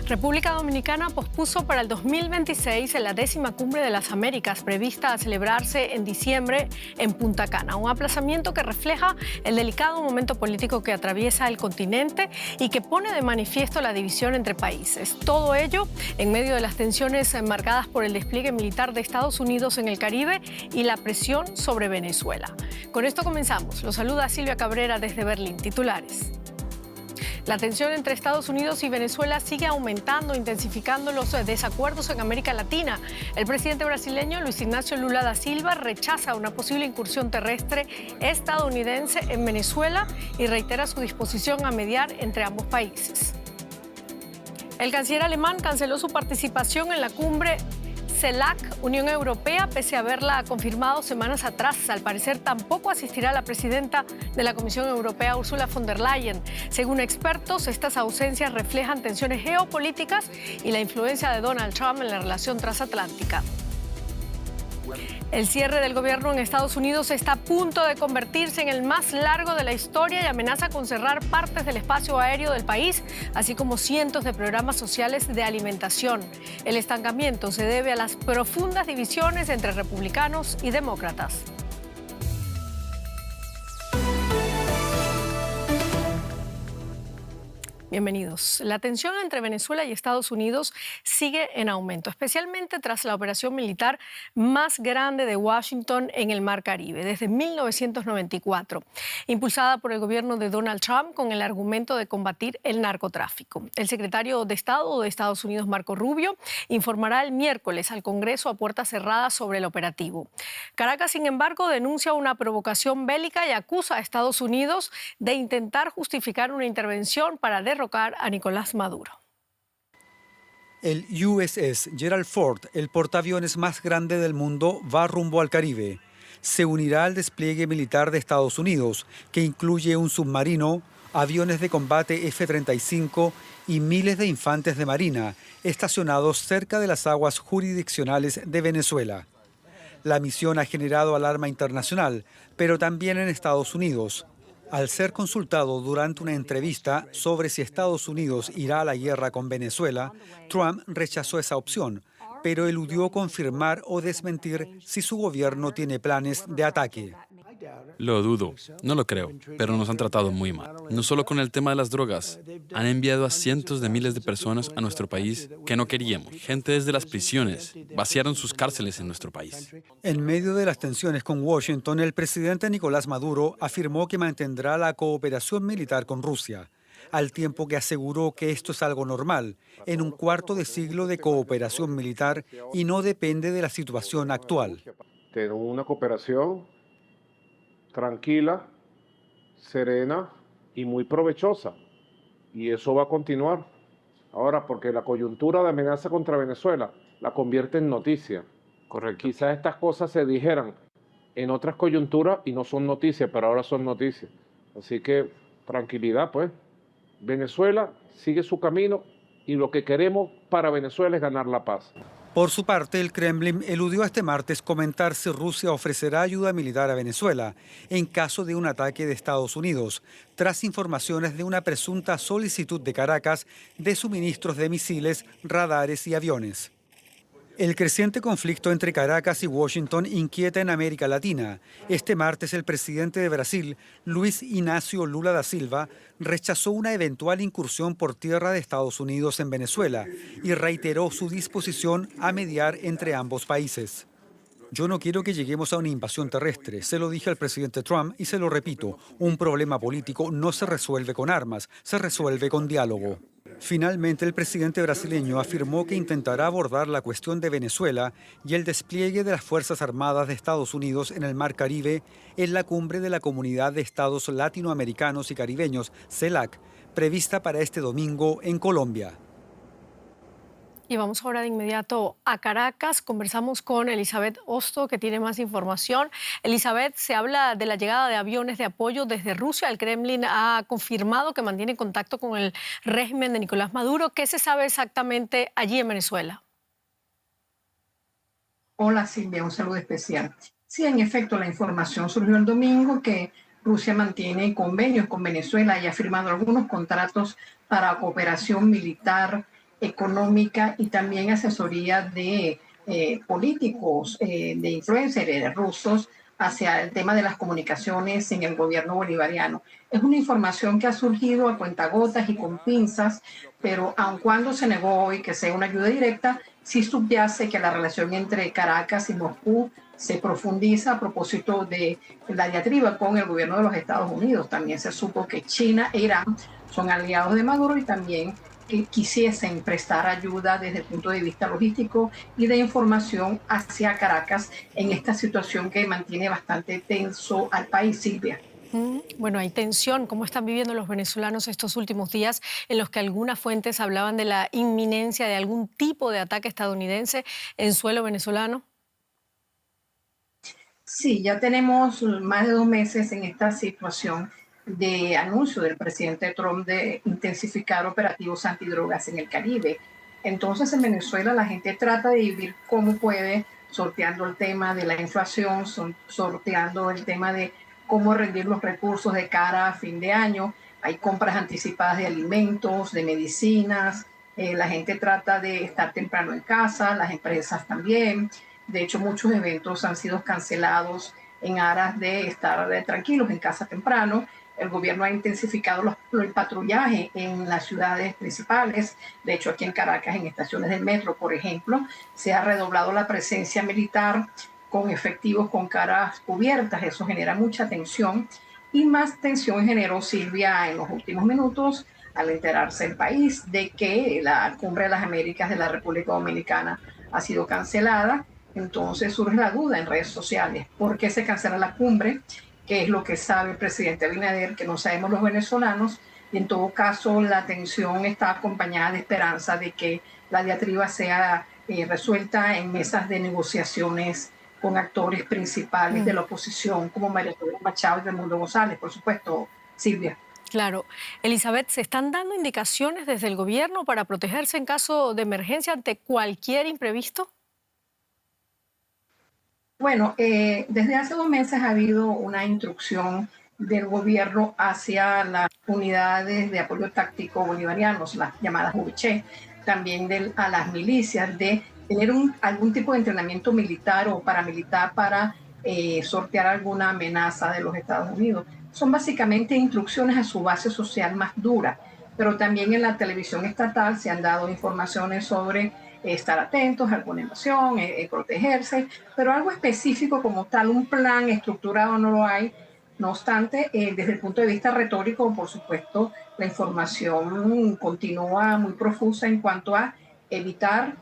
República Dominicana pospuso para el 2026 la 10ª Cumbre de las Américas, prevista a celebrarse en diciembre en Punta Cana. Un aplazamiento que refleja el delicado momento político que atraviesa el continente y que pone de manifiesto la división entre países. Todo ello en medio de las tensiones marcadas por el despliegue militar de Estados Unidos en el Caribe y la presión sobre Venezuela. Con esto comenzamos. Los saluda Silvia Cabrera desde Berlín. Titulares. La tensión entre Estados Unidos y Venezuela sigue aumentando, intensificando los desacuerdos en América Latina. El presidente brasileño Luis Ignacio Lula da Silva rechaza una posible incursión terrestre estadounidense en Venezuela y reitera su disposición a mediar entre ambos países. El canciller alemán canceló su participación en la cumbre CELAC-Unión Europea, pese a haberla confirmado semanas atrás. Al parecer, tampoco asistirá la presidenta de la Comisión Europea, Ursula von der Leyen. Según expertos, estas ausencias reflejan tensiones geopolíticas y la influencia de Donald Trump en la relación transatlántica. El cierre del gobierno en Estados Unidos está a punto de convertirse en el más largo de la historia y amenaza con cerrar partes del espacio aéreo del país, así como cientos de programas sociales de alimentación. El estancamiento se debe a las profundas divisiones entre republicanos y demócratas. Bienvenidos. La tensión entre Venezuela y Estados Unidos sigue en aumento, especialmente tras la operación militar más grande de Washington en el Mar Caribe desde 1994, impulsada por el gobierno de Donald Trump con el argumento de combatir el narcotráfico. El secretario de Estado de Estados Unidos, Marco Rubio, informará el miércoles al Congreso a puertas cerradas sobre el operativo. Caracas, sin embargo, denuncia una provocación bélica y acusa a Estados Unidos de intentar justificar una intervención para derrocar a Nicolás Maduro. El USS Gerald Ford, el portaaviones más grande del mundo, va rumbo al Caribe. Se unirá al despliegue militar de Estados Unidos, que incluye un submarino, aviones de combate F-35 y miles de infantes de marina estacionados cerca de las aguas jurisdiccionales de Venezuela. La misión ha generado alarma internacional, pero también en Estados Unidos. Al ser consultado durante una entrevista sobre si Estados Unidos irá a la guerra con Venezuela, Trump rechazó esa opción, pero eludió confirmar o desmentir si su gobierno tiene planes de ataque. Lo dudo, no lo creo, pero nos han tratado muy mal. No solo con el tema de las drogas, han enviado a cientos de miles de personas a nuestro país que no queríamos. Gente desde las prisiones, vaciaron sus cárceles en nuestro país. En medio de las tensiones con Washington, el presidente Nicolás Maduro afirmó que mantendrá la cooperación militar con Rusia, al tiempo que aseguró que esto es algo normal en un cuarto de siglo de cooperación militar y no depende de la situación actual. Tenemos una cooperación tranquila, serena y muy provechosa. Y eso va a continuar. Ahora, porque la coyuntura de amenaza contra Venezuela la convierte en noticia. Correcto. Quizás estas cosas se dijeran en otras coyunturas y no son noticias, pero ahora son noticias. Así que tranquilidad, pues. Venezuela sigue su camino y lo que queremos para Venezuela es ganar la paz. Por su parte, el Kremlin eludió este martes comentar si Rusia ofrecerá ayuda militar a Venezuela en caso de un ataque de Estados Unidos, tras informaciones de una presunta solicitud de Caracas de suministros de misiles, radares y aviones. El creciente conflicto entre Caracas y Washington inquieta en América Latina. Este martes, el presidente de Brasil, Luis Ignacio Lula da Silva, rechazó una eventual incursión por tierra de Estados Unidos en Venezuela y reiteró su disposición a mediar entre ambos países. Yo no quiero que lleguemos a una invasión terrestre, se lo dije al presidente Trump y se lo repito, un problema político no se resuelve con armas, se resuelve con diálogo. Finalmente, el presidente brasileño afirmó que intentará abordar la cuestión de Venezuela y el despliegue de las Fuerzas Armadas de Estados Unidos en el Mar Caribe en la cumbre de la Comunidad de Estados Latinoamericanos y Caribeños, CELAC, prevista para este domingo en Colombia. Y vamos ahora de inmediato a Caracas. Conversamos con Elizabeth Hosto, que tiene más información. Elizabeth, se habla de la llegada de aviones de apoyo desde Rusia. El Kremlin ha confirmado que mantiene contacto con el régimen de Nicolás Maduro. ¿Qué se sabe exactamente allí en Venezuela? Hola Silvia, un saludo especial. Sí, en efecto, la información surgió el domingo que Rusia mantiene convenios con Venezuela y ha firmado algunos contratos para cooperación militar económica y también asesoría de políticos, de influencers rusos hacia el tema de las comunicaciones en el gobierno bolivariano. Es una información que ha surgido a cuentagotas y con pinzas, pero aun cuando se negó hoy que sea una ayuda directa, sí subyace que la relación entre Caracas y Moscú se profundiza a propósito de la diatriba con el gobierno de los Estados Unidos. También se supo que China e Irán son aliados de Maduro y también que quisiesen prestar ayuda desde el punto de vista logístico y de información hacia Caracas en esta situación que mantiene bastante tenso al país, Silvia. Bueno, hay tensión. ¿Cómo están viviendo los venezolanos estos últimos días en los que algunas fuentes hablaban de la inminencia de algún tipo de ataque estadounidense en suelo venezolano? Sí, ya tenemos más de 2 meses en esta situación de anuncio del presidente Trump de intensificar operativos antidrogas en el Caribe. Entonces, en Venezuela la gente trata de vivir como puede, sorteando el tema de la inflación, sorteando el tema de cómo rendir los recursos de cara a fin de año. Hay compras anticipadas de alimentos, de medicinas. La gente trata de estar temprano en casa, las empresas también. De hecho, muchos eventos han sido cancelados en aras de estar tranquilos en casa temprano. El gobierno ha intensificado el patrullaje en las ciudades principales. De hecho, aquí en Caracas, en estaciones del metro, por ejemplo, se ha redoblado la presencia militar con efectivos con caras cubiertas. Eso genera mucha tensión. Y más tensión generó Silvia en los últimos minutos al enterarse el país de que la Cumbre de las Américas de la República Dominicana ha sido cancelada. Entonces surge la duda en redes sociales. ¿Por qué se cancela la cumbre? ¿Qué es lo que sabe el presidente Abinader que no sabemos los venezolanos? Y en todo caso, la tensión está acompañada de esperanza de que la diatriba sea resuelta en mesas de negociaciones con actores principales de la oposición, como María Corina Machado y Raimundo González, por supuesto, Silvia. Claro. Elizabeth, ¿se están dando indicaciones desde el gobierno para protegerse en caso de emergencia ante cualquier imprevisto? Bueno, desde hace 2 meses ha habido una instrucción del gobierno hacia las unidades de apoyo táctico bolivarianos, las llamadas UBICHE, también a las milicias, de tener algún tipo de entrenamiento militar o paramilitar para sortear alguna amenaza de los Estados Unidos. Son básicamente instrucciones a su base social más dura, pero también en la televisión estatal se han dado informaciones sobre estar atentos a alguna invasión, protegerse, pero algo específico como tal, un plan estructurado no lo hay. No obstante, desde el punto de vista retórico, por supuesto, la información continúa muy profusa en cuanto a evitar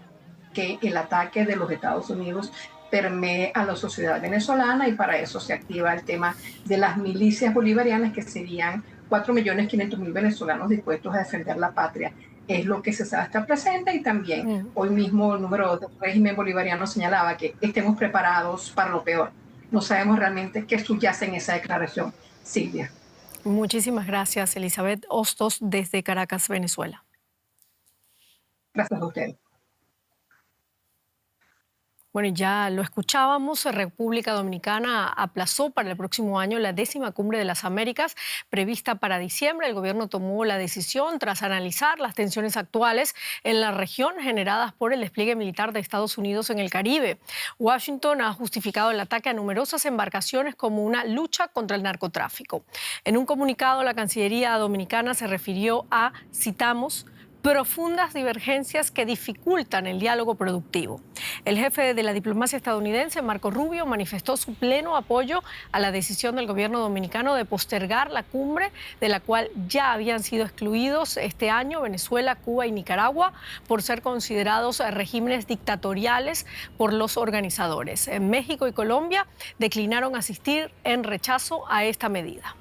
que el ataque de los Estados Unidos permee a la sociedad venezolana, y para eso se activa el tema de las milicias bolivarianas, que serían 4.500.000 venezolanos dispuestos a defender la patria. Es lo que se sabe estar presente, y también hoy mismo el número 2 del régimen bolivariano señalaba que estemos preparados para lo peor. No sabemos realmente qué subyace en esa declaración, Silvia. Muchísimas gracias, Elizabeth Hostos, desde Caracas, Venezuela. Gracias a usted. Bueno, ya lo escuchábamos, República Dominicana aplazó para el próximo año la 10ª Cumbre de las Américas prevista para diciembre. El gobierno tomó la decisión tras analizar las tensiones actuales en la región generadas por el despliegue militar de Estados Unidos en el Caribe. Washington ha justificado el ataque a numerosas embarcaciones como una lucha contra el narcotráfico. En un comunicado, la Cancillería dominicana se refirió a, citamos, profundas divergencias que dificultan el diálogo productivo. El jefe de la diplomacia estadounidense, Marco Rubio, manifestó su pleno apoyo a la decisión del gobierno dominicano de postergar la cumbre, de la cual ya habían sido excluidos este año Venezuela, Cuba y Nicaragua por ser considerados regímenes dictatoriales por los organizadores. En México y Colombia declinaron asistir en rechazo a esta medida.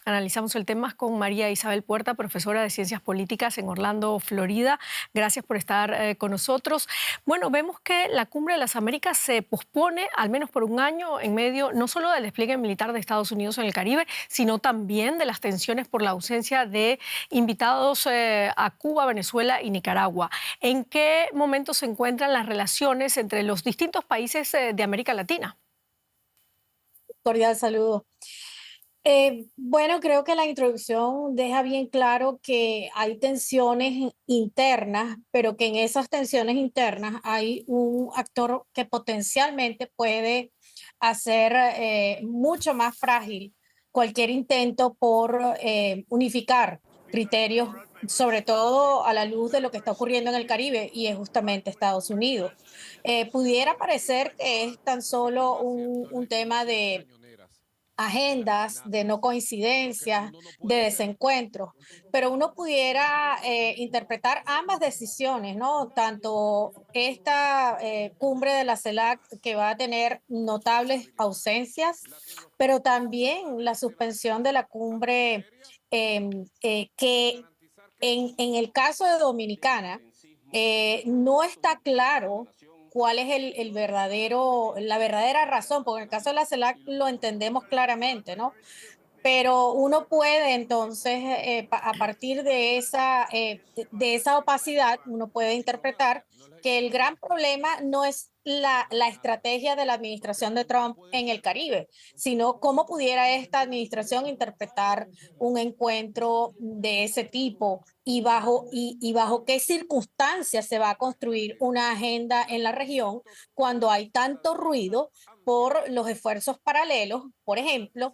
Analizamos el tema con María Isabel Puerta, profesora de Ciencias Políticas en Orlando, Florida. Gracias por estar con nosotros. Bueno, vemos que la Cumbre de las Américas se pospone al menos por un año en medio no solo del despliegue militar de Estados Unidos en el Caribe, sino también de las tensiones por la ausencia de invitados a Cuba, Venezuela y Nicaragua. ¿En qué momento se encuentran las relaciones entre los distintos países de América Latina? Cordial saludo. Bueno, creo que la introducción deja bien claro que hay tensiones internas, pero que en esas tensiones internas hay un actor que potencialmente puede hacer mucho más frágil cualquier intento por unificar criterios, sobre todo a la luz de lo que está ocurriendo en el Caribe, y es justamente Estados Unidos. Pudiera parecer que es tan solo un tema de agendas, de no coincidencias, de desencuentros, pero uno pudiera interpretar ambas decisiones, ¿no? Tanto esta cumbre de la CELAC que va a tener notables ausencias, pero también la suspensión de la cumbre que en el caso de Dominicana no está claro cuál es la verdadera razón, porque en el caso de la CELAC lo entendemos claramente, ¿no? Pero uno puede entonces, a partir de esa opacidad, uno puede interpretar que el gran problema no es la estrategia de la administración de Trump en el Caribe, sino cómo pudiera esta administración interpretar un encuentro de ese tipo y bajo qué circunstancias se va a construir una agenda en la región cuando hay tanto ruido por los esfuerzos paralelos, por ejemplo,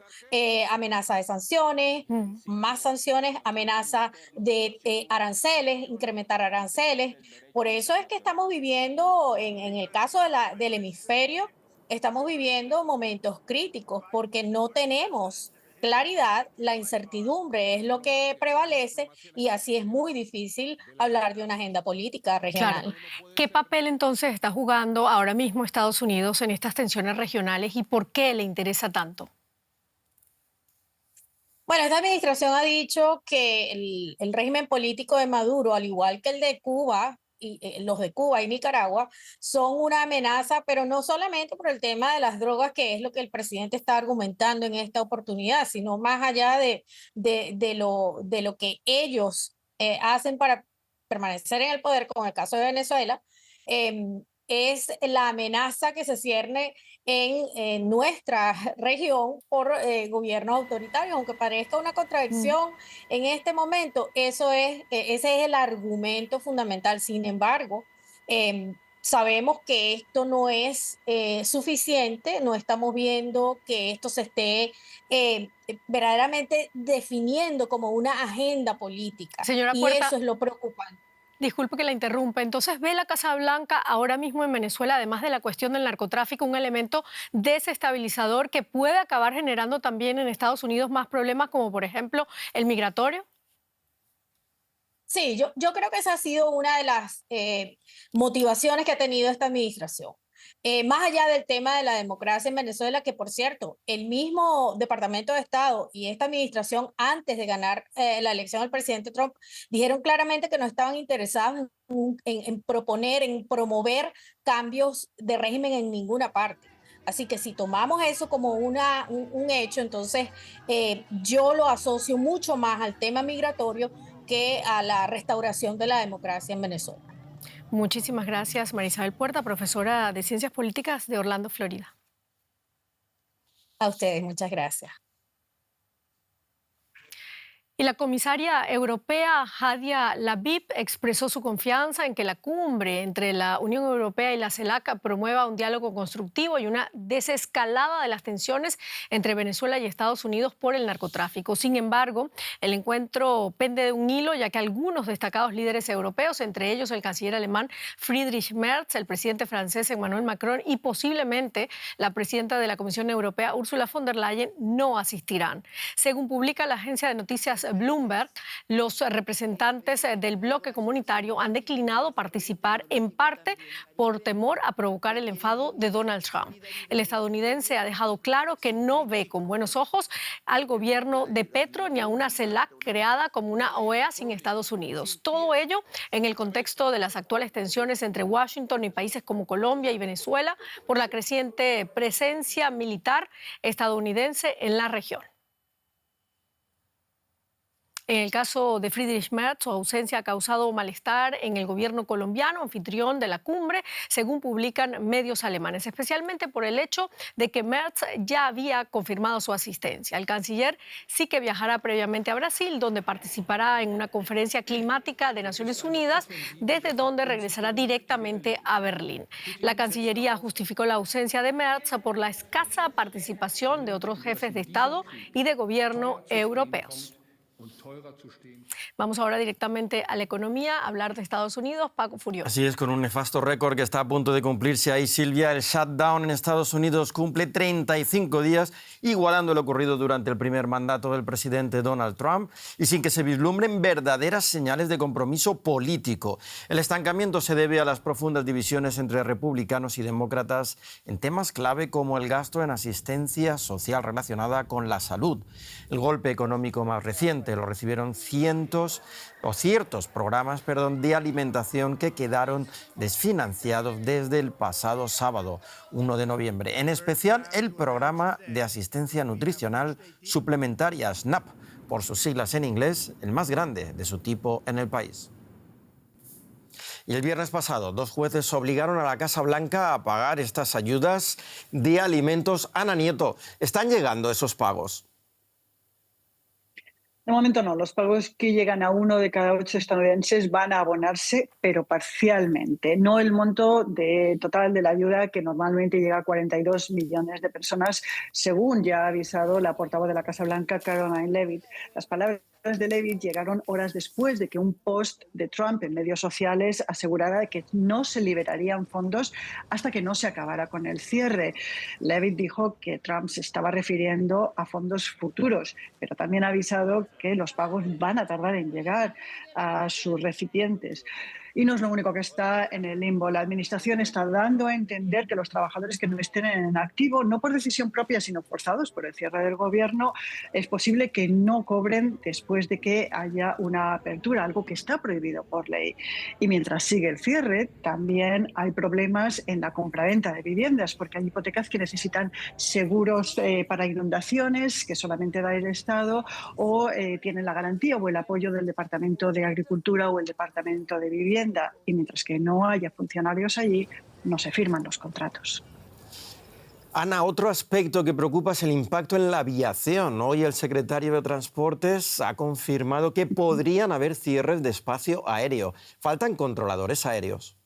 amenaza de sanciones, Mm. más sanciones, amenaza de aranceles, incrementar aranceles. Por eso es que estamos viviendo, en el caso del hemisferio, estamos viviendo momentos críticos porque no tenemos claridad, la incertidumbre es lo que prevalece y así es muy difícil hablar de una agenda política Claro. regional. ¿Qué papel entonces está jugando ahora mismo Estados Unidos en estas tensiones regionales y por qué le interesa tanto? Bueno, esta administración ha dicho que el régimen político de Maduro, al igual que el de Cuba y los de Cuba y Nicaragua, son una amenaza, pero no solamente por el tema de las drogas, que es lo que el presidente está argumentando en esta oportunidad, sino más allá de lo que ellos hacen para permanecer en el poder, como en el caso de Venezuela, es la amenaza que se cierne en nuestra región por gobiernos autoritarios, aunque parezca una Mm. contradicción en este momento, ese es el argumento fundamental. Sin embargo, sabemos que esto no es suficiente, no estamos viendo que esto se esté verdaderamente definiendo como una agenda política, Señora y Puerta, eso es lo preocupante. disculpe que la interrumpa. Entonces, ¿ve la Casa Blanca ahora mismo en Venezuela, además de la cuestión del narcotráfico, un elemento desestabilizador que puede acabar generando también en Estados Unidos más problemas, como por ejemplo el migratorio? Sí, yo creo que esa ha sido una de las motivaciones que ha tenido esta administración. Más allá del tema de la democracia en Venezuela, que por cierto, el mismo Departamento de Estado y esta administración, antes de ganar la elección del presidente Trump, dijeron claramente que no estaban interesados en proponer, en promover cambios de régimen en ninguna parte. Así que si tomamos eso como un hecho, entonces yo lo asocio mucho más al tema migratorio que a la restauración de la democracia en Venezuela. Muchísimas gracias, Marisabel Puerta, profesora de Ciencias Políticas de Orlando, Florida. A ustedes, muchas gracias. Y la comisaria europea Hadia Labib expresó su confianza en que la cumbre entre la Unión Europea y la CELAC promueva un diálogo constructivo y una desescalada de las tensiones entre Venezuela y Estados Unidos por el narcotráfico. Sin embargo, el encuentro pende de un hilo, ya que algunos destacados líderes europeos, entre ellos el canciller alemán Friedrich Merz, el presidente francés Emmanuel Macron y posiblemente la presidenta de la Comisión Europea Ursula von der Leyen, no asistirán. Según publica la agencia de noticias Bloomberg, los representantes del bloque comunitario han declinado participar, en parte por temor a provocar el enfado de Donald Trump. El estadounidense ha dejado claro que no ve con buenos ojos al gobierno de Petro ni a una CELAC creada como una OEA sin Estados Unidos. Todo ello en el contexto de las actuales tensiones entre Washington y países como Colombia y Venezuela por la creciente presencia militar estadounidense en la región. En el caso de Friedrich Merz, su ausencia ha causado malestar en el gobierno colombiano, anfitrión de la cumbre, según publican medios alemanes, especialmente por el hecho de que Merz ya había confirmado su asistencia. El canciller sí que viajará previamente a Brasil, donde participará en una conferencia climática de Naciones Unidas, desde donde regresará directamente a Berlín. La Cancillería justificó la ausencia de Merz por la escasa participación de otros jefes de Estado y de gobierno europeos. Vamos ahora directamente a la economía, a hablar de Estados Unidos. Paco Furioso. Así es, con un nefasto récord que está a punto de cumplirse ahí, Silvia. El shutdown en Estados Unidos cumple 35 días, igualando lo ocurrido durante el primer mandato del presidente Donald Trump y sin que se vislumbren verdaderas señales de compromiso político. El estancamiento se debe a las profundas divisiones entre republicanos y demócratas en temas clave como el gasto en asistencia social relacionada con la salud. El golpe económico más reciente lo recibieron ciertos programas de alimentación que quedaron desfinanciados desde el pasado sábado, 1 de noviembre. En especial el programa de asistencia nutricional suplementaria SNAP, por sus siglas en inglés, el más grande de su tipo en el país. Y el viernes pasado, 2 jueces obligaron a la Casa Blanca a pagar estas ayudas de alimentos. Ana Nieto, ¿están llegando esos pagos? De momento no, los pagos que llegan a 1 de cada 8 estadounidenses van a abonarse, pero parcialmente. No el monto total de la ayuda, que normalmente llega a 42 millones de personas, según ya ha avisado la portavoz de la Casa Blanca, Caroline Leavitt. Las palabras de Leavitt llegaron horas después de que un post de Trump en medios sociales asegurara que no se liberarían fondos hasta que no se acabara con el cierre. Leavitt dijo que Trump se estaba refiriendo a fondos futuros, pero también ha avisado que los pagos van a tardar en llegar a sus recipientes. Y no es lo único que está en el limbo. La Administración está dando a entender que los trabajadores que no estén en activo, no por decisión propia, sino forzados por el cierre del gobierno, es posible que no cobren después de que haya una apertura, algo que está prohibido por ley. Y mientras sigue el cierre, también hay problemas en la compraventa de viviendas, porque hay hipotecas que necesitan seguros para inundaciones, que solamente da el Estado, o tienen la garantía o el apoyo del Departamento de Agricultura o el Departamento de Vivienda. Y mientras que no haya funcionarios allí, no se firman los contratos. Ana, otro aspecto que preocupa es el impacto en la aviación. Hoy el secretario de Transportes ha confirmado que podrían haber cierres de espacio aéreo. ¿Faltan controladores aéreos?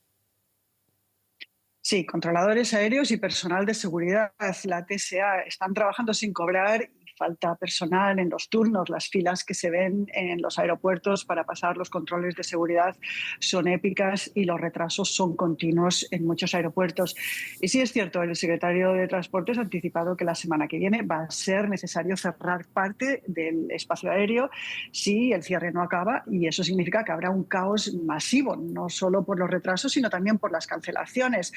Sí, controladores aéreos y personal de seguridad. La TSA están trabajando sin cobrar. Falta personal en los turnos, las filas que se ven en los aeropuertos para pasar los controles de seguridad son épicas y los retrasos son continuos en muchos aeropuertos. Y sí es cierto, el secretario de Transportes ha anticipado que la semana que viene va a ser necesario cerrar parte del espacio aéreo si el cierre no acaba, y eso significa que habrá un caos masivo, no solo por los retrasos, sino también por las cancelaciones.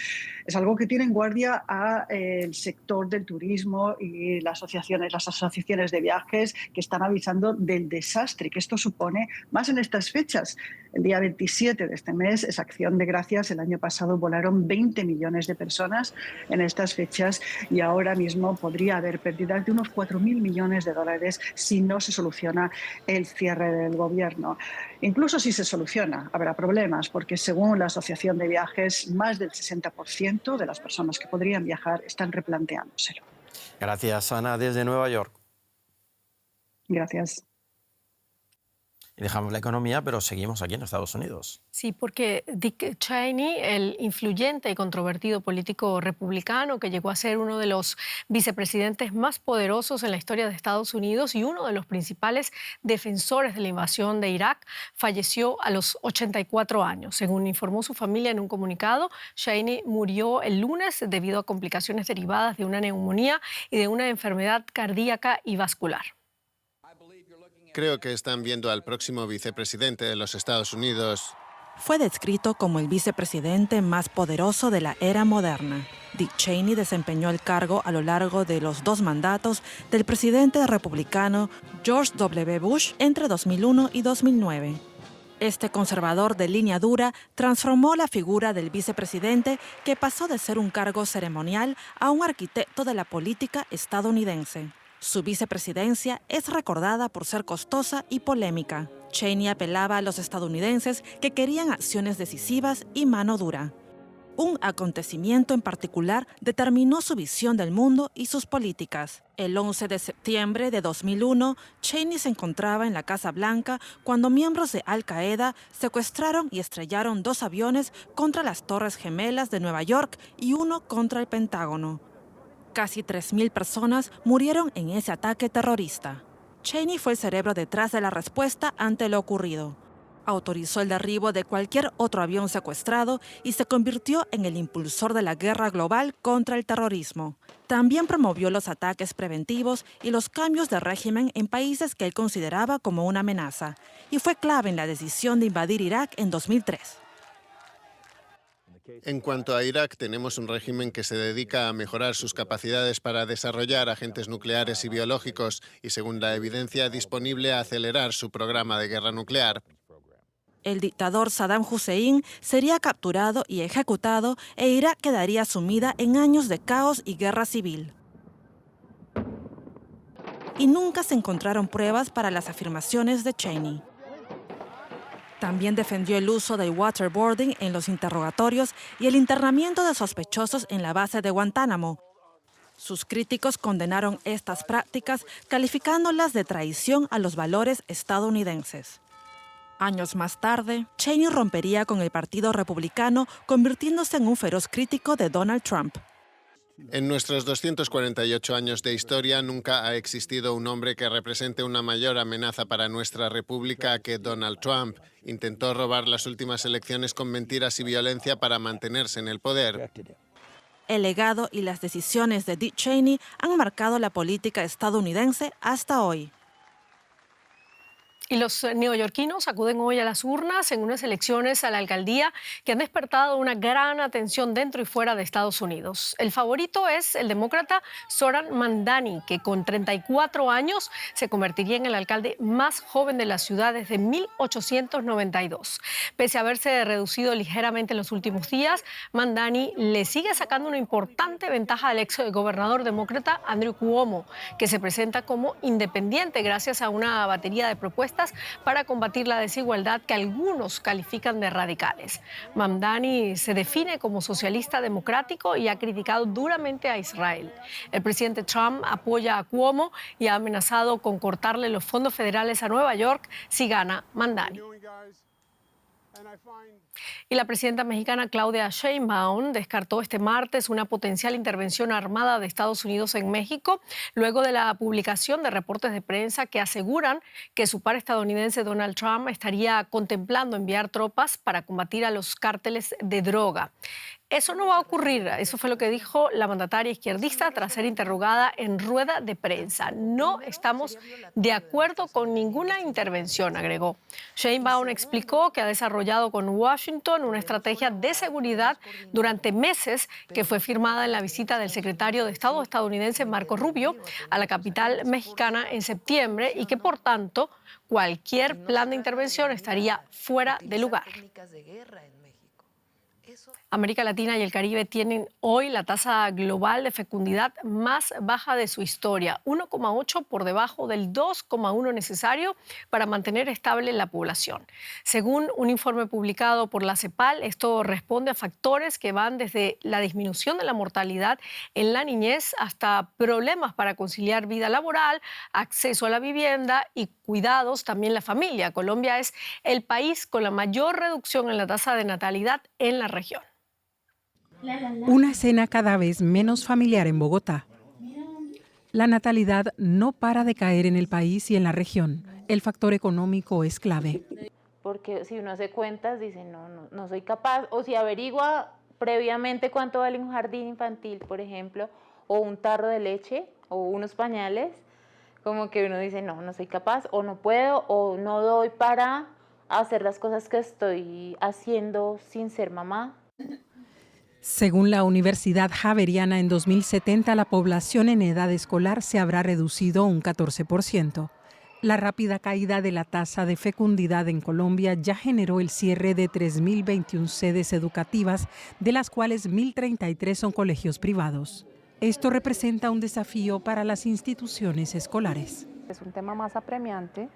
Es algo que tiene en guardia al sector del turismo y las asociaciones de viajes, que están avisando del desastre que esto supone, más en estas fechas. El día 27 de este mes es Acción de Gracias. El año pasado volaron 20 millones de personas en estas fechas y ahora mismo podría haber pérdidas de unos 4.000 millones de dólares si no se soluciona el cierre del gobierno. Incluso si se soluciona, habrá problemas, porque según la Asociación de Viajes, más del 60% de las personas que podrían viajar están replanteándoselo. Gracias, Ana, desde Nueva York. Gracias. Y dejamos la economía, pero seguimos aquí en Estados Unidos. Sí, porque Dick Cheney, el influyente y controvertido político republicano que llegó a ser uno de los vicepresidentes más poderosos en la historia de Estados Unidos y uno de los principales defensores de la invasión de Irak, falleció a los 84 años. Según informó su familia en un comunicado, Cheney murió el lunes debido a complicaciones derivadas de una neumonía y de una enfermedad cardíaca y vascular. Creo que están viendo al próximo vicepresidente de los Estados Unidos. Fue descrito como el vicepresidente más poderoso de la era moderna. Dick Cheney desempeñó el cargo a lo largo de los 2 mandatos del presidente republicano George W. Bush entre 2001 y 2009. Este conservador de línea dura transformó la figura del vicepresidente, que pasó de ser un cargo ceremonial a un arquitecto de la política estadounidense. Su vicepresidencia es recordada por ser costosa y polémica. Cheney apelaba a los estadounidenses que querían acciones decisivas y mano dura. Un acontecimiento en particular determinó su visión del mundo y sus políticas. El 11 de septiembre de 2001, Cheney se encontraba en la Casa Blanca cuando miembros de Al Qaeda secuestraron y estrellaron 2 aviones contra las Torres Gemelas de Nueva York y uno contra el Pentágono. Casi 3.000 personas murieron en ese ataque terrorista. Cheney fue el cerebro detrás de la respuesta ante lo ocurrido. Autorizó el derribo de cualquier otro avión secuestrado y se convirtió en el impulsor de la guerra global contra el terrorismo. También promovió los ataques preventivos y los cambios de régimen en países que él consideraba como una amenaza, y fue clave en la decisión de invadir Irak en 2003. En cuanto a Irak, tenemos un régimen que se dedica a mejorar sus capacidades para desarrollar agentes nucleares y biológicos y, según la evidencia disponible, a acelerar su programa de guerra nuclear. El dictador Saddam Hussein sería capturado y ejecutado e Irak quedaría sumida en años de caos y guerra civil. Y nunca se encontraron pruebas para las afirmaciones de Cheney. También defendió el uso del waterboarding en los interrogatorios y el internamiento de sospechosos en la base de Guantánamo. Sus críticos condenaron estas prácticas, calificándolas de traición a los valores estadounidenses. Años más tarde, Cheney rompería con el Partido Republicano, convirtiéndose en un feroz crítico de Donald Trump. En nuestros 248 años de historia nunca ha existido un hombre que represente una mayor amenaza para nuestra república que Donald Trump. Intentó robar las últimas elecciones con mentiras y violencia para mantenerse en el poder. El legado y las decisiones de Dick Cheney han marcado la política estadounidense hasta hoy. Y los neoyorquinos acuden hoy a las urnas en unas elecciones a la alcaldía que han despertado una gran atención dentro y fuera de Estados Unidos. El favorito es el demócrata Zohran Mamdani, que con 34 años se convertiría en el alcalde más joven de la ciudad desde 1892. Pese a haberse reducido ligeramente en los últimos días, Mamdani le sigue sacando una importante ventaja al ex gobernador demócrata Andrew Cuomo, que se presenta como independiente gracias a una batería de propuestas para combatir la desigualdad que algunos califican de radicales. Mamdani se define como socialista democrático y ha criticado duramente a Israel. El presidente Trump apoya a Cuomo y ha amenazado con cortarle los fondos federales a Nueva York si gana Mamdani. Y la presidenta mexicana Claudia Sheinbaum descartó este martes una potencial intervención armada de Estados Unidos en México, luego de la publicación de reportes de prensa que aseguran que su par estadounidense Donald Trump estaría contemplando enviar tropas para combatir a los cárteles de droga. Eso no va a ocurrir, eso fue lo que dijo la mandataria izquierdista tras ser interrogada en rueda de prensa. No estamos de acuerdo con ninguna intervención, agregó. Sheinbaum explicó que ha desarrollado con Washington una estrategia de seguridad durante meses que fue firmada en la visita del secretario de Estado estadounidense Marco Rubio a la capital mexicana en septiembre y que, por tanto, cualquier plan de intervención estaría fuera de lugar. América Latina y el Caribe tienen hoy la tasa global de fecundidad más baja de su historia, 1,8 por debajo del 2,1 necesario para mantener estable la población. Según un informe publicado por la CEPAL, esto responde a factores que van desde la disminución de la mortalidad en la niñez hasta problemas para conciliar vida laboral, acceso a la vivienda y cuidados, también la familia. Colombia es el país con la mayor reducción en la tasa de natalidad en la región. Una escena cada vez menos familiar en Bogotá. La natalidad no para de caer en el país y en la región. El factor económico es clave. Porque si uno hace cuentas, dice, no soy capaz. O si averigua previamente cuánto vale un jardín infantil, por ejemplo, o un tarro de leche, o unos pañales, como que uno dice, no soy capaz, o no puedo, o no doy para hacer las cosas que estoy haciendo sin ser mamá. Según la Universidad Javeriana, en 2070 la población en edad escolar se habrá reducido un 14%. La rápida caída de la tasa de fecundidad en Colombia ya generó el cierre de 3.021 sedes educativas, de las cuales 1.033 son colegios privados. Esto representa un desafío para las instituciones escolares. Es un tema más apremiante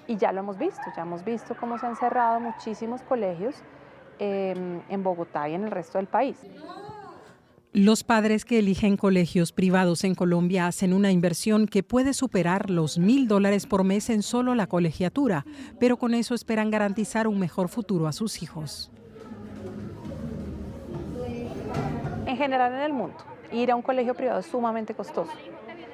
y ya lo hemos visto cómo se han cerrado muchísimos colegios en Bogotá y en el resto del país. Los padres que eligen colegios privados en Colombia hacen una inversión que puede superar los $1.000 por mes en solo la colegiatura, pero con eso esperan garantizar un mejor futuro a sus hijos. En general en el mundo, ir a un colegio privado es sumamente costoso.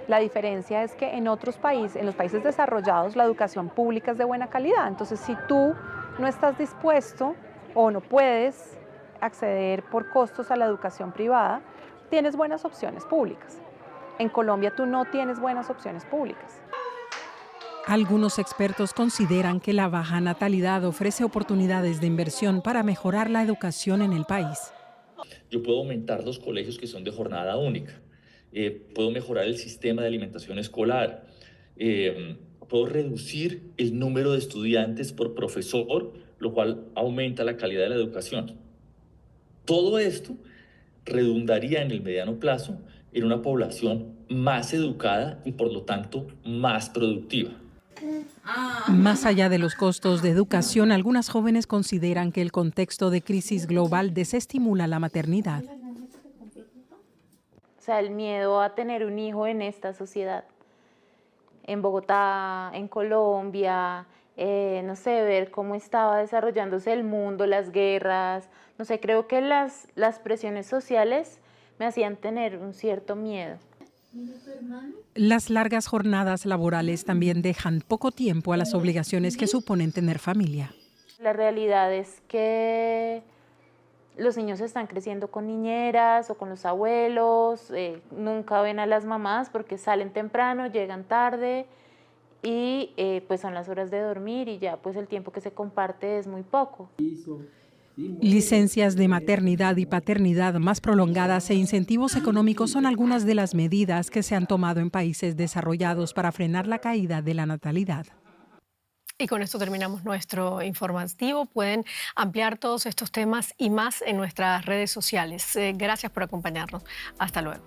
La diferencia es que en otros países, en los países desarrollados, la educación pública es de buena calidad. Entonces, si tú no estás dispuesto o no puedes acceder por costos a la educación privada, tienes buenas opciones públicas. En Colombia tú no tienes buenas opciones públicas. Algunos expertos consideran que la baja natalidad ofrece oportunidades de inversión para mejorar la educación en el país. Yo puedo aumentar los colegios que son de jornada única, puedo mejorar el sistema de alimentación escolar, puedo reducir el número de estudiantes por profesor, lo cual aumenta la calidad de la educación. Todo esto redundaría en el mediano plazo en una población más educada y por lo tanto más productiva. Más allá de los costos de educación, algunas jóvenes consideran que el contexto de crisis global desestimula la maternidad. O sea, el miedo a tener un hijo en esta sociedad, en Bogotá, en Colombia, no sé, ver cómo estaba desarrollándose el mundo, las guerras, no sé, creo que las presiones sociales me hacían tener un cierto miedo. Las largas jornadas laborales también dejan poco tiempo a las obligaciones que suponen tener familia. La realidad es que los niños están creciendo con niñeras o con los abuelos, nunca ven a las mamás porque salen temprano, llegan tarde y pues son las horas de dormir y ya pues el tiempo que se comparte es muy poco. Licencias de maternidad y paternidad más prolongadas e incentivos económicos son algunas de las medidas que se han tomado en países desarrollados para frenar la caída de la natalidad. Y con esto terminamos nuestro informativo. Pueden ampliar todos estos temas y más en nuestras redes sociales. Gracias por acompañarnos. Hasta luego.